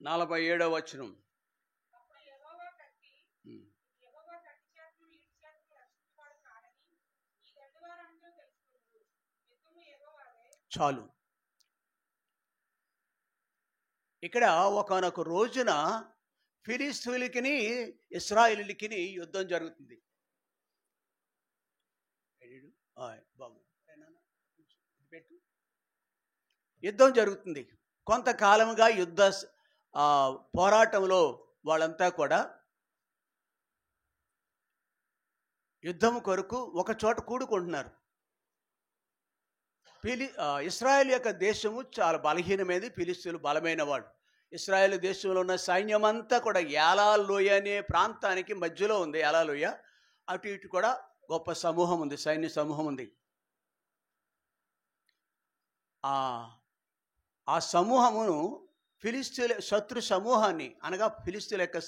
47వ వచనం. చాలు. ఇక్కడ ఒకానొక రోజున ఫిలిస్తీయులకి ఇశ్రాయేలీయులకి యుద్ధం జరుగుతుంది. యుద్ధం జరుగుతుంది. కొంతకాలముగా యుద్ధ పోరాటంలో వాళ్ళంతా కూడా యుద్ధం కొరకు ఒక చోట కూడుకుంటున్నారు. ఇశ్రాయేల్ యొక్క దేశము చాలా బలహీనమైనది, ఫిలిస్తీయులు బలమైన వాడు. ఇశ్రాయేల్ దేశంలో ఉన్న సైన్యం అంతా కూడా యాలాలోయ అనే ప్రాంతానికి మధ్యలో ఉంది. యాలాలోయ అటు ఇటు కూడా గొప్ప సమూహం ఉంది, సైన్య సమూహం ఉంది. ఆ సమూహమును ఫిలిస్తీయుల శత్రు సమూహాన్ని, అనగా ఫిలిస్తీయుల యొక్క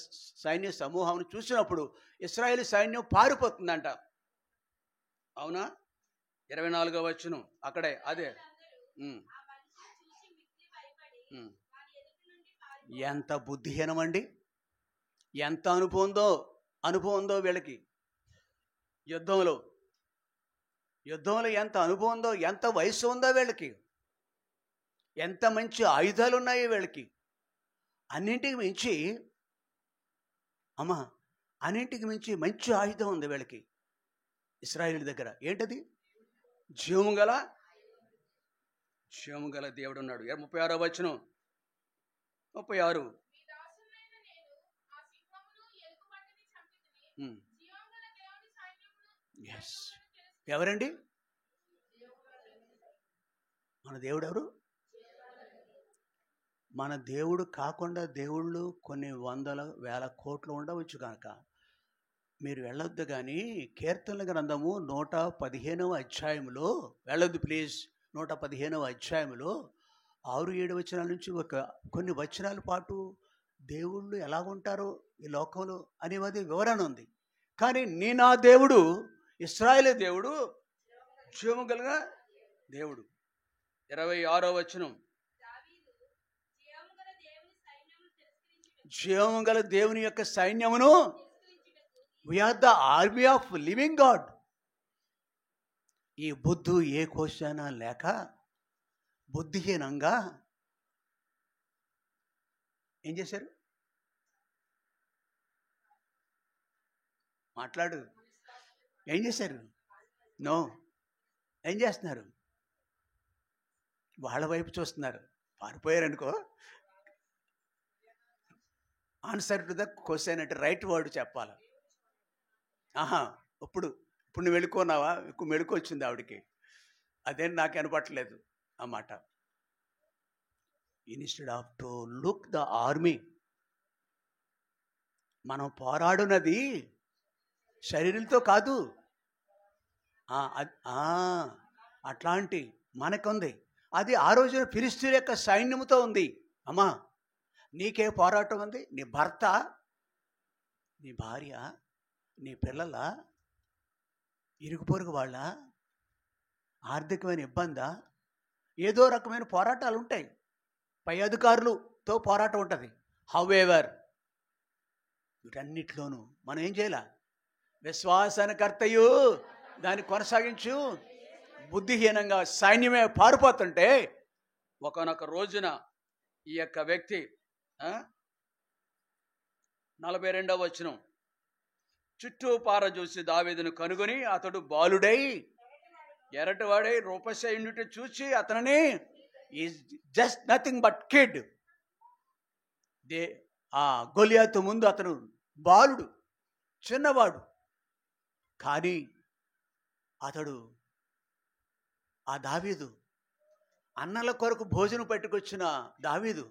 సైన్య సమూహాన్ని చూసినప్పుడు ఇశ్రాయేల్ సైన్యం పారిపోతుందంట. అవునా? 24వ వచనం అక్కడే అదే. ఎంత బుద్ధిహీనమండి, ఎంత అనుభవం ఉందో వీళ్ళకి. యుద్ధంలో ఎంత అనుభవం ఉందో, ఎంత వయసు ఉందో వీళ్ళకి, ఎంత మంచి ఆయుధాలు ఉన్నాయో వీళ్ళకి. అన్నింటికి మించి అన్నింటికి మించి మంచి ఆయుధం ఉంది వీళ్ళకి ఇశ్రాయేలు దగ్గర. ఏంటది? జీవము గల దేవుడు ఉన్నాడు. 36వ వచనం, 36.
మీ దాసుడైన నేను ఆ సింహమును ఎలుగుబంటిని చంపితిని. జీవముగల దేవుని సైన్యమును
ఎవరండి? మన దేవుడు ఎవరు? మన దేవుడు కాకుండా దేవుళ్ళు కొన్ని వందల వేల కోట్లు ఉండవచ్చు కనుక మీరు వెళ్ళొద్దు. కానీ కీర్తనల గ్రంథము 115వ అధ్యాయంలో వెళ్ళొద్దు ప్లీజ్. 115వ అధ్యాయంలో 6-7 వచనాల నుంచి కొన్ని వచనాల పాటు దేవుళ్ళు ఎలాగుంటారో ఈ లోకంలో అనేది వివరణ ఉంది. కానీ నా దేవుడు ఇశ్రాయేలు దేవుడు జీవము కలిగిన దేవుడు. 26వ వచనం, జీవము గల దేవుని యొక్క సైన్యమును, we are the army of living God. ఈ బుద్ధు ఏ కోశానా లేక బుద్ధిహీనంగా ఏం చేశారు? మాట్లాడు. ఏం చేశారు? ఏం చేస్తున్నారు? వాళ్ళ వైపు చూస్తున్నారు. పారిపోయారనుకో, ఆన్సర్ టు ద క్వశ్చన్ అంటే రైట్ వర్డ్ చెప్పాలి. ఇప్పుడు నువ్వు వెళ్ళుకున్నావా? మెళుకు వచ్చింది ఆవిడికి. అదేం నాకు కనపట్టలేదు అన్నమాట. Instead off to look the army, మనం పోరాడున్నది శరీరంతో కాదు. అట్లాంటి మనకుంది. అది ఆ రోజున ఫిలిష్తీయుల యొక్క సైన్యముతో ఉంది. అమ్మా, నీకే పోరాటం ఉంది? నీ భర్త, నీ భార్య, నీ పిల్లల, ఇరుగు పొరుగు వాళ్ళ, ఆర్థికమైన ఇబ్బందా, ఏదో రకమైన పోరాటాలు ఉంటాయి. పై అధికారులతో పోరాటం ఉంటుంది. హౌఎవర్ వీటన్నిటిలోనూ మనం ఏం చేయాల? విశ్వాసనకర్తయు దాన్ని కొనసాగించు. బుద్ధిహీనంగా సైన్యమే పారిపోతుంటే ఒకనొక రోజున ఈ యొక్క వ్యక్తి 42వ వచనం, చుట్టూ పార చూసి దావీదును కనుగొని అతడు బాలుడై ఎరటివాడై రూపశైన్యుటి చూచి అతనిని is just nothing but kid. Goliath ముందు అతను బాలుడు, చిన్నవాడు. కానీ అతడు ఆ దావీదు, అన్నల కొరకు భోజనం పెట్టుకొచ్చిన దావీదు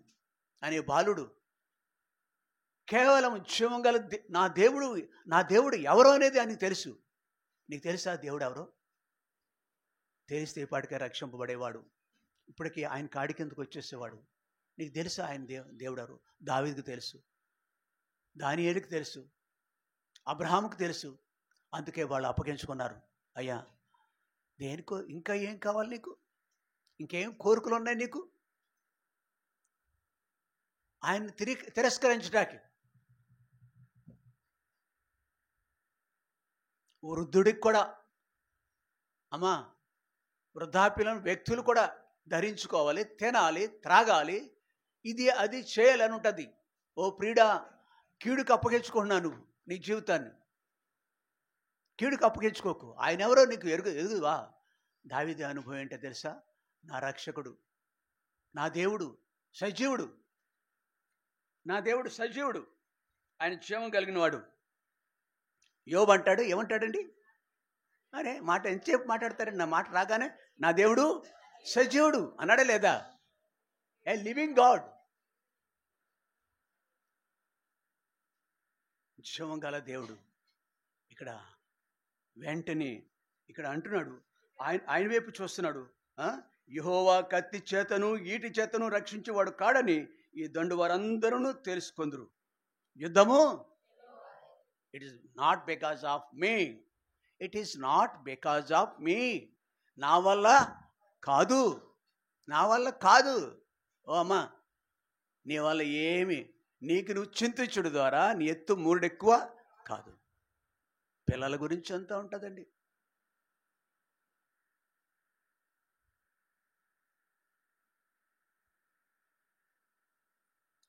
అనే బాలుడు కేవలం జీవం గల నా దేవుడు ఎవరో అనేది ఆయనకు తెలుసు. నీకు తెలుసా దేవుడు ఎవరో? తెలిస్తే ఇప్పటికే రక్షింపబడేవాడు, ఇప్పటికీ ఆయన కాడి కిందకు వచ్చేసేవాడు. నీకు తెలుసా ఆయన దేవుడు ఎవరు? దావీదుకు తెలుసు, దానియేలుకు తెలుసు, అబ్రహాముకు తెలుసు. అందుకే వాళ్ళు అప్పగించుకున్నారు. అయ్యా, దేనికో ఇంకా ఏం కావాలి నీకు? ఇంకేం కోరికలు ఉన్నాయి నీకు? ఆయన్ని తిరస్కరించడానికి. వృద్ధుడికి కూడా, అమ్మా, వృద్ధాప్యులను వ్యక్తులు కూడా ధరించుకోవాలి, తినాలి, త్రాగాలి, ఇది అది చేయాలని ఉంటుంది. ఓ ప్రియుడా, కీడుకు అప్పగించుకుంటున్నాను నువ్వు నీ జీవితాన్ని. కీడుకు అప్పగించుకోకు. ఆయన ఎవరో నీకు ఎరుగువా? దావీదు అనుభవం ఏంటో తెలుసా? నా రక్షకుడు, నా దేవుడు సజీవుడు, నా దేవుడు సజీవుడు, ఆయన క్షేమం కలిగిన వాడు. యోబు అంటాడు, ఏమంటాడండి? అరే మాట ఎంతసేపు మాట్లాడతారండి? నా మాట రాగానే నా దేవుడు సజీవుడు అన్నాడే లేదా? ఏ లివింగ్ గాడ్, జీవం గల దేవుడు. ఇక్కడ వెంటనే ఇక్కడ అంటున్నాడు, ఆయన వైపు చూస్తున్నాడు. యెహోవా కత్తి చేతను ఈటి చేతను రక్షించేవాడు కాడని ఈ దండు వారందరూ తెలుసుకొందురు. యుద్ధము it is not because of me, it is not because of me. నా వల్ల కాదు, నా వల్ల కాదు. ఓ అమ్మా, నీ వల్ల ఏమి నీకు నువ్వు చింతించుడు ద్వారా నీ ఎత్తు మూరెడెక్కువ కాదు. పిల్లల గురించి అంతా ఉంటుందండి.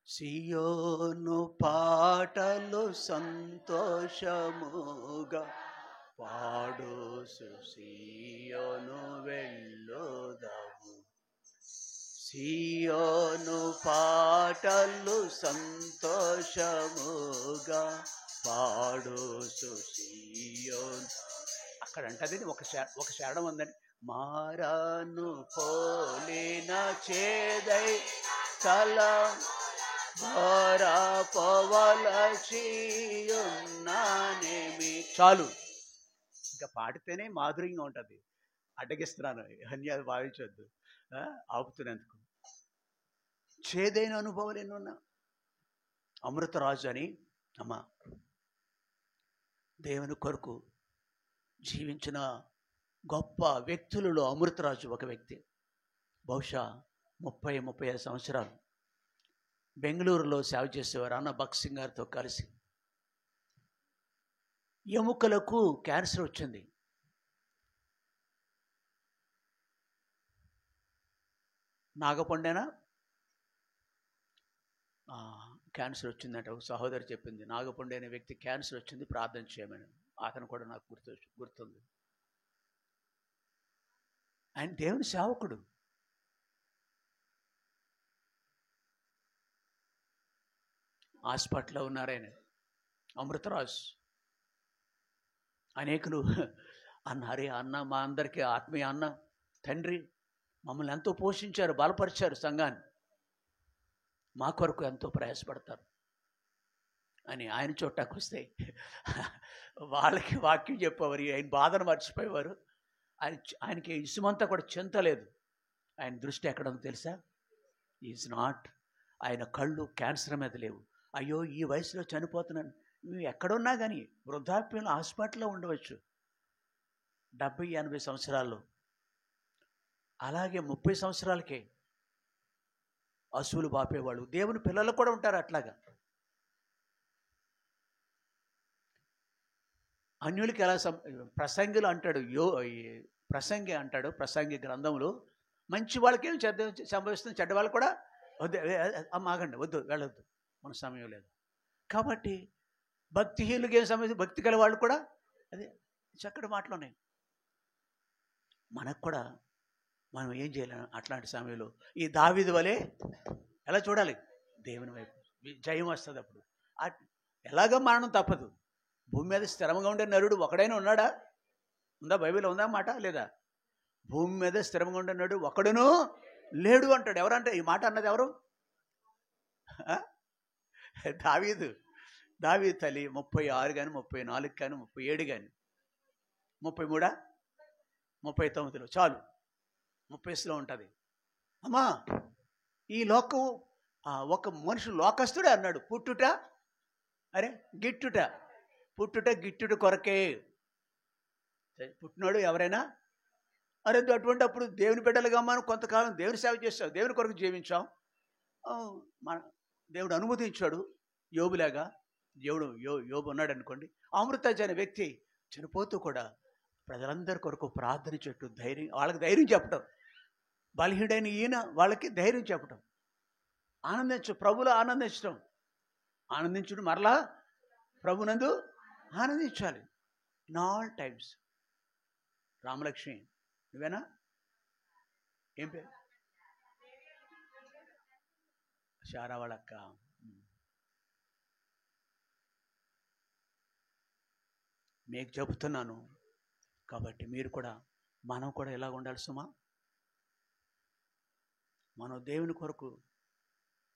సియోను పాటలు సంతోషముగా పాడు, సియోను వెళ్ళుదాము. సియోను పాటలు సంతోషముగా పాడు, సియోను. అక్కడ అంటది ఒక శరణం ఉందండి. మారాను పోలిన చేదై స్థలం చాలు. ఇంకా పాడితేనే మాధుర్యంగా ఉంటుంది. అడ్డగిస్తున్నాను, అన్యాది భావించొద్దు, ఆపుతున్నందుకు. చేదైన అనుభవాలు ఎన్నున్నా. అమృతరాజు అని అమ్మ దేవుని కొరకు జీవించిన గొప్ప వ్యక్తులలో అమృతరాజు ఒక వ్యక్తి. బహుశా 30-35 సంవత్సరాలు బెంగళూరులో సేవ చేసేవారు అన్న భక్సింగ్ గారితో కలిసి. ఎముకలకు క్యాన్సర్ వచ్చింది. నాగపండేనా క్యాన్సర్ వచ్చిందంటే ఒక సహోదరి చెప్పింది. నాగపండే అనే వ్యక్తి క్యాన్సర్ వచ్చింది, ప్రార్థన చేయమని. అతను కూడా నాకు గుర్తుంది. ఆయన దేవుని సేవకుడు. హాస్పిటల్లో ఉన్నారాయన, అమృతరాజ్. అనేకులు అన్నారే, అన్న మా అందరికీ ఆత్మీయ అన్న, తండ్రి, మమ్మల్ని ఎంతో పోషించారు, బలపరిచారు, సంఘాన్ని మా కొరకు ఎంతో ప్రయాసపడతారు అని ఆయన చూడటానికి వస్తే వాళ్ళకి వాక్యం చెప్పేవారు. ఆయన బాధను మర్చిపోయేవారు. ఆయనకి ఇసుమంతా కూడా చింతలేదు. ఆయన దృష్టి ఎక్కడ ఉందో తెలుసా? Is not. ఆయన కళ్ళు క్యాన్సర్ మీద లేవు. అయ్యో ఈ వయసులో చనిపోతున్నాను. నువ్వు ఎక్కడున్నా కానీ వృద్ధాప్యంలో హాస్పిటల్లో ఉండవచ్చు 70-80 సంవత్సరాల్లో. అలాగే 30 సంవత్సరాలకే అసూలు బాపేవాళ్ళు. దేవుని పిల్లలు కూడా ఉంటారు అట్లాగా. అన్యులకి ఎలా ప్రసంగిలు అంటాడు, ప్రసంగి అంటాడు, ప్రసంగి గ్రంథంలో మంచి వాళ్ళకేం సంభవిస్తుంది, చెడ్డ వాళ్ళు కూడా వద్దు, ఆగండి, వద్దు, వెళ్ళొద్దు, మన సమయం లేదు. కాబట్టి భక్తిహీనులకి ఏం సమస్య, భక్తి గల వాళ్ళు కూడా అదే చక్కటి మాటలు ఉన్నాయి. మనకు కూడా మనం ఏం చేయలేము అట్లాంటి సమయంలో. ఈ దావీదు వలె ఎలా చూడాలి? దేవుని వైపు జయం వస్తుంది. అప్పుడు ఎలాగో మరణం తప్పదు. భూమి మీద స్థిరంగా ఉండే నరుడు ఒకడైనా ఉన్నాడా? ఉందా? బైబిల్లో ఉందా మాట? లేదా? భూమి మీద స్థిరంగా ఉండే నరుడు ఒకడును లేడు అంటాడు. ఎవరంటే ఈ మాట అన్నది ఎవరు? దావీదు. దావీదు తల్లి 36 కానీ 34 కానీ 37 కానీ 33 39 చాలు 30లో ఉంటుంది. అమ్మా ఈ లోకం ఒక మనిషి లోకస్తుడే అన్నాడు. పుట్టుట అరే గిట్టుట, పుట్టుట గిట్టుట కొరకే పుట్టినాడు ఎవరైనా. అరే అటువంటి అప్పుడు దేవుని బిడ్డలుగా మనం కొంతకాలం దేవుని సేవ చేస్తాం, దేవుని కొరకు జీవించాం, మన దేవుడు అనుమతించాడు. యోబులాగా యోబు ఉన్నాడు అనుకోండి. అమృతాజీ అనే వ్యక్తి చనిపోతూ కూడా ప్రజలందరి కొరకు ప్రార్థన చెట్టు ధైర్యం, వాళ్ళకి ధైర్యం చెప్పడం, బలహీనైన ఈయన వాళ్ళకి ధైర్యం చెప్పడం, ప్రభులో ఆనందించడం, ఆనందించడం, మరలా ప్రభునందు ఆనందించాలి ఇన్ ఆల్ టైమ్స్. రామలక్ష్మి నువ్వేనా? ఏం పేరు? శారా వాళ్ళక్క. మీకు చెబుతున్నాను కాబట్టి మీరు కూడా, మనం కూడా ఎలా ఉండాలి సుమా? మనం దేవుని కొరకు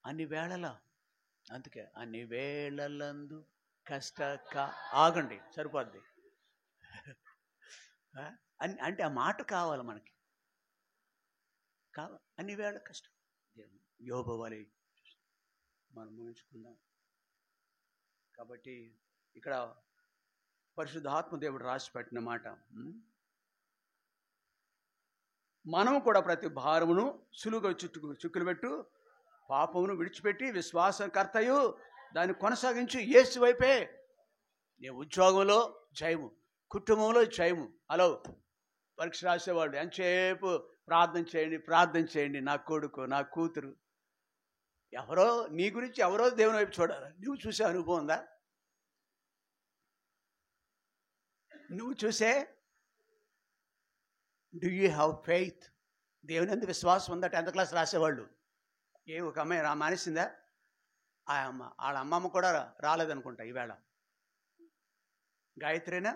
అన్ని వేళలా, అందుకే అన్ని వేళలందు ఆగండి సరిపోద్ది. అంటే ఆ మాట కావాలి మనకి, కావాలి. అన్ని వేళ కష్టం. యోబు వలె మనం ఊహించుకుందాం. కాబట్టి ఇక్కడ పరిశుద్ధాత్మ దేవుడు రాసి పెట్టిన మాట, మనం కూడా ప్రతి భారమును సులువుగా చుక్కులు పెట్టు పాపమును విడిచిపెట్టి విశ్వాసకర్తయు దాన్ని కొనసాగించి యేసు వైపే. నీ ఉద్యోగంలో జయము, కుటుంబంలో జయము. హలో, పరీక్ష రాసేవాళ్ళు ఎంతసేపు ప్రార్థన చేయండి, నా కొడుకు, నా కూతురు. ఎవరో నీ గురించి ఎవరో దేవుని వైపు చూడాలి. నువ్వు చూసే అనుభవం ఉందా? నువ్వు చూసే డూ యూ హ్యావ్ ఫెయిత్? దేవుని ఎందుకు విశ్వాసం ఉందా? 10th క్లాస్ రాసేవాళ్ళు. ఒక అమ్మాయి మానేసిందా? వాళ్ళ అమ్మమ్మ కూడా రాలేదనుకుంటా ఈవేళ. గాయత్రినా?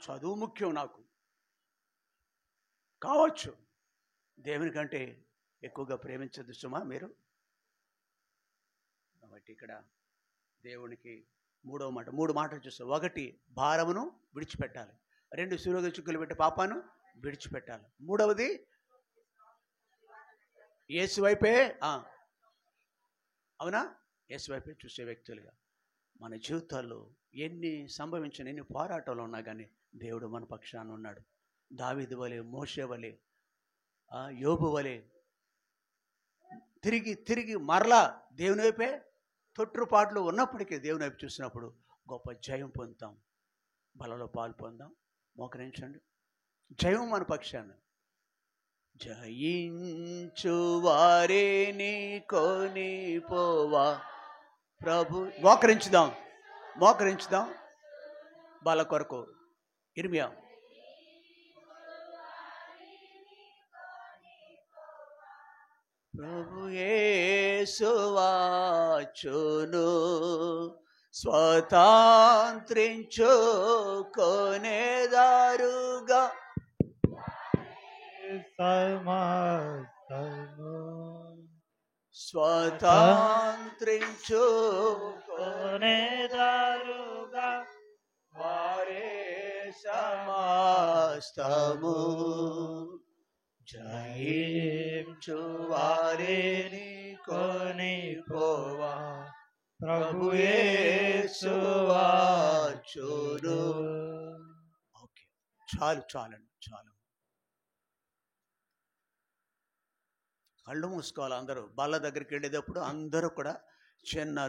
చదువు ముఖ్యం నాకు కావచ్చు, దేవుని కంటే ఎక్కువగా ప్రేమించద్దు సుమా మీరు. కాబట్టి ఇక్కడ దేవునికి మూడు మాటలు చూస్తాం. 1, భారమును విడిచిపెట్టాలి. 2, సూర్యుడు చుక్కలు పెట్టి పాపాను విడిచిపెట్టాలి. 3వది యేసు వైపే. అవునా? యేసు వైపే చూసే వ్యక్తులుగా మన జీవితాల్లో ఎన్ని సంభవించిన, ఎన్ని పోరాటాలు ఉన్నా కానీ దేవుడు మన పక్షాన ఉన్నాడు. దావీదు వలె, మోషే వలె, యోబు వలె తిరిగి మరలా దేవుని వైపే తొట్టుపాట్లు ఉన్నప్పటికీ దేవుని వైపు చూసినప్పుడు గొప్ప జయం పొందుతాం, బలలో పాలు పొందాం. మోకరించండి. జయం మన పక్షాన. జయించు వారిని కొనిపోవా ప్రభు. మోకరించుదాం బల కొరకు. ఇర్మియా. ప్రభు యేసు వాచును స్వతంత్రించుకొనేదారుగా స్వతంత్రించుకొనేదారుగా వారే సమస్తము జయించు వారిని కొనిపోవా ప్రభు యేసు వాచును. ఓకే, చాలండి. కళ్ళు మూసుకోవాలి అందరూ. బల్ల దగ్గరికి వెళ్ళేటప్పుడు అందరూ కూడా చిన్న